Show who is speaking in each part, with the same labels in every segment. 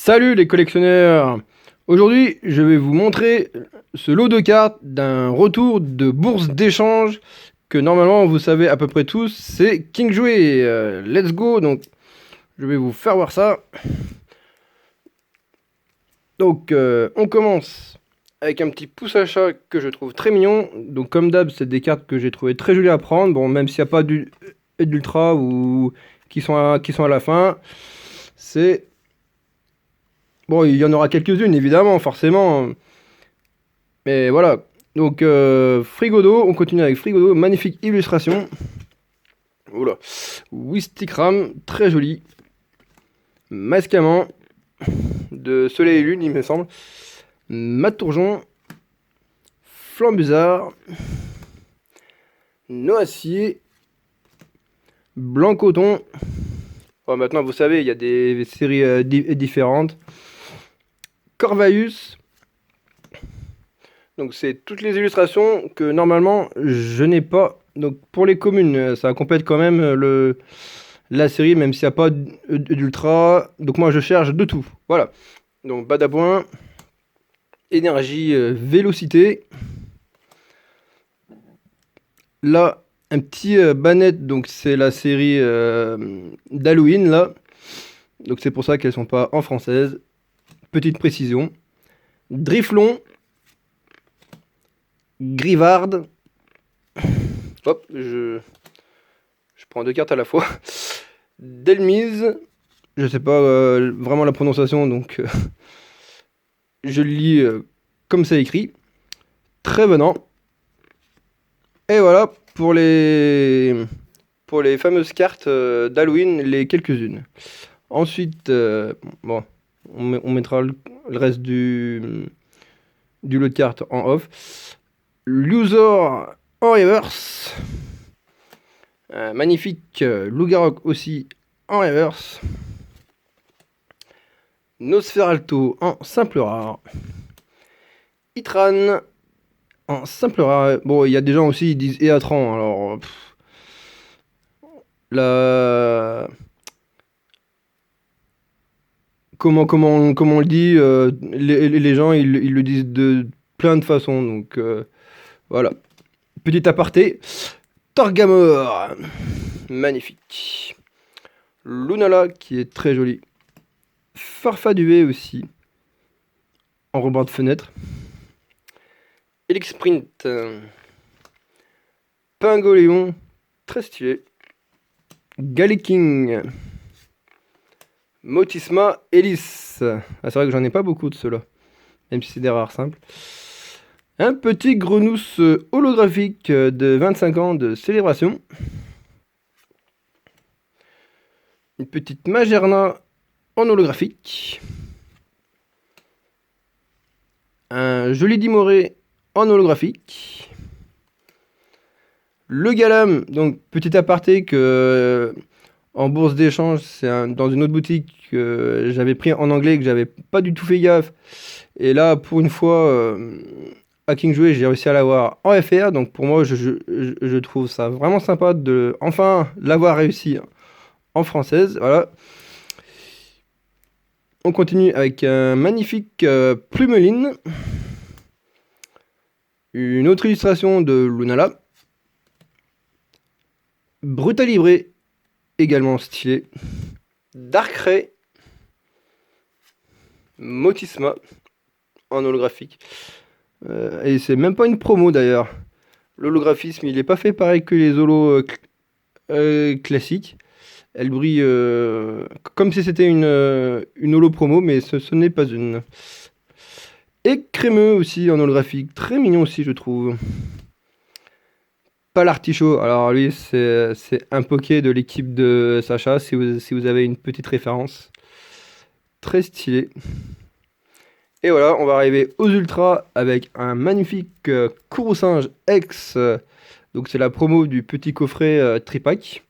Speaker 1: Salut les collectionneurs! Aujourd'hui, je vais vous montrer ce lot de cartes d'un retour de bourse d'échange que normalement vous savez à peu près tous, c'est King Jouet. Let's go! Donc, je vais vous faire voir ça. Donc, on commence avec un petit pouce à chat que je trouve très mignon. Donc, comme d'hab, c'est des cartes que j'ai trouvé très jolies à prendre. Bon, même s'il n'y a pas d'ultra ou qui sont à la fin, c'est... Bon, il y en aura quelques-unes, évidemment, forcément. Mais voilà. Donc, Frigodo, on continue avec Frigodo. Magnifique illustration. Oula. Wistikram, très joli. Mascaman, de Soleil et Lune, il me semble. Matourjon. Flambuzard. Noacier. Blanc Coton. Oh, maintenant, vous savez, il y a des séries différentes. Corvaeus. Donc c'est toutes les illustrations que normalement je n'ai pas. Donc pour les communes, ça complète quand même la série, même s'il n'y a pas d'ultra. Donc moi je cherche de tout. Voilà. Donc Badabouin, énergie, vélocité. Là, un petit Banette, donc c'est la série d'Halloween là. Donc c'est pour ça qu'elles sont pas en française. Petite précision. Driflon. Grivard. Hop, je prends deux cartes à la fois. Delmise. Je sais pas vraiment la prononciation, donc je le lis comme c'est écrit. Très venant. Et voilà pour les fameuses cartes d'Halloween, les quelques-unes. Ensuite, bon, on mettra le reste du lot de cartes en off. Luthor en reverse. Magnifique Lougarok aussi en reverse. Nosferalto en simple rare. Itran en simple rare. Bon, il y a des gens aussi, ils disent Eatran. Alors, comment on le dit, les gens, ils le disent de plein de façons. Donc, voilà. Petit aparté. Torgamor. Magnifique. Lunala, qui est très joli. Farfaduet aussi. En rebord de fenêtre. Elixprint. Pingoléon. Très stylé. Galeking. Motisma Hélice. Ah, c'est vrai que j'en ai pas beaucoup de ceux-là. Même si c'est des rares simples. Un petit grenousse holographique de 25 ans de célébration. Une petite Magerna en holographique. Un joli Dimoré en holographique. Le Galam, donc petit aparté que en bourse d'échange, c'est dans une autre boutique que j'avais pris en anglais que j'avais pas du tout fait gaffe. Et là, pour une fois, à King Jouet, j'ai réussi à l'avoir en FR. Donc pour moi, je trouve ça vraiment sympa de enfin l'avoir réussi en française. Voilà. On continue avec un magnifique Plumeline. Une autre illustration de Lunala. Brutalibré, également stylé. Darkrai. Motisma en holographique. Et c'est même pas une promo d'ailleurs. L'holographisme, il est pas fait pareil que les holos classiques. Elle brille comme si c'était une holo promo, mais ce n'est pas une. Et crémeux aussi en holographique. Très mignon aussi, je trouve. Pas l'artichaut. Alors lui, c'est un poké de l'équipe de Sacha, si vous avez une petite référence. Très stylé. Et voilà, on va arriver aux ultras avec un magnifique Kourou-Singe X. Donc c'est la promo du petit coffret tripack.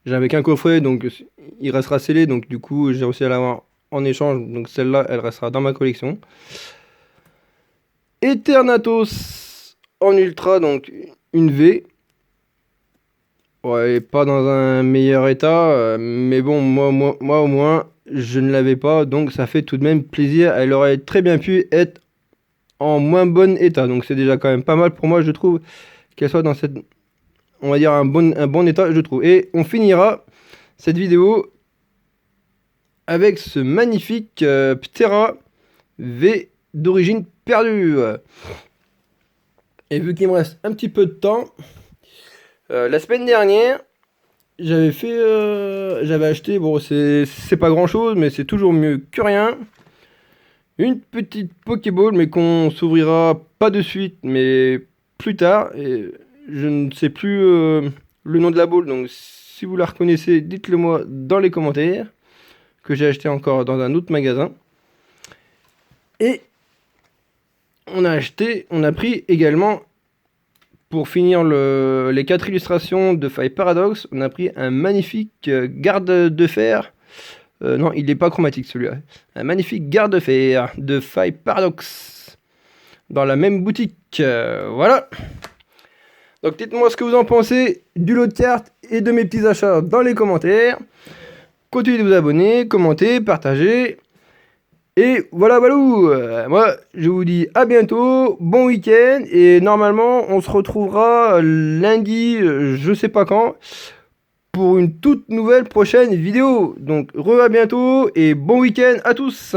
Speaker 1: J'avais qu'un coffret, donc il restera scellé. Donc du coup, j'ai réussi à l'avoir en échange. Donc celle-là, elle restera dans ma collection. Eternatus en ultra, donc une V. Ouais, pas dans un meilleur état. Mais bon, moi au moins, je ne l'avais pas, donc ça fait tout de même plaisir. Elle aurait très bien pu être en moins bon état, donc c'est déjà quand même pas mal pour moi, je trouve, qu'elle soit dans cette, on va dire, un bon état, je trouve. Et on finira cette vidéo avec ce magnifique Ptera V d'origine perdue. Et vu qu'il me reste un petit peu de temps, la semaine dernière, j'avais acheté, bon c'est pas grand chose, mais c'est toujours mieux que rien, une petite Pokéball, mais qu'on s'ouvrira pas de suite, mais plus tard. Et je ne sais plus le nom de la boule, donc si vous la reconnaissez, dites-le moi dans les commentaires, que j'ai acheté encore dans un autre magasin. Et on a pris également, pour finir les 4 illustrations de Faille Paradox, on a pris un magnifique garde de fer. Non, il n'est pas chromatique celui-là. Un magnifique garde de fer de Faille Paradox. Dans la même boutique. Voilà. Donc dites-moi ce que vous en pensez du lot de cartes et de mes petits achats dans les commentaires. Continuez de vous abonner, commenter, partager. Et voilà, balou. Moi, je vous dis à bientôt, bon week-end, et normalement, on se retrouvera lundi, je sais pas quand, pour une toute nouvelle prochaine vidéo. Donc, à bientôt, et bon week-end à tous.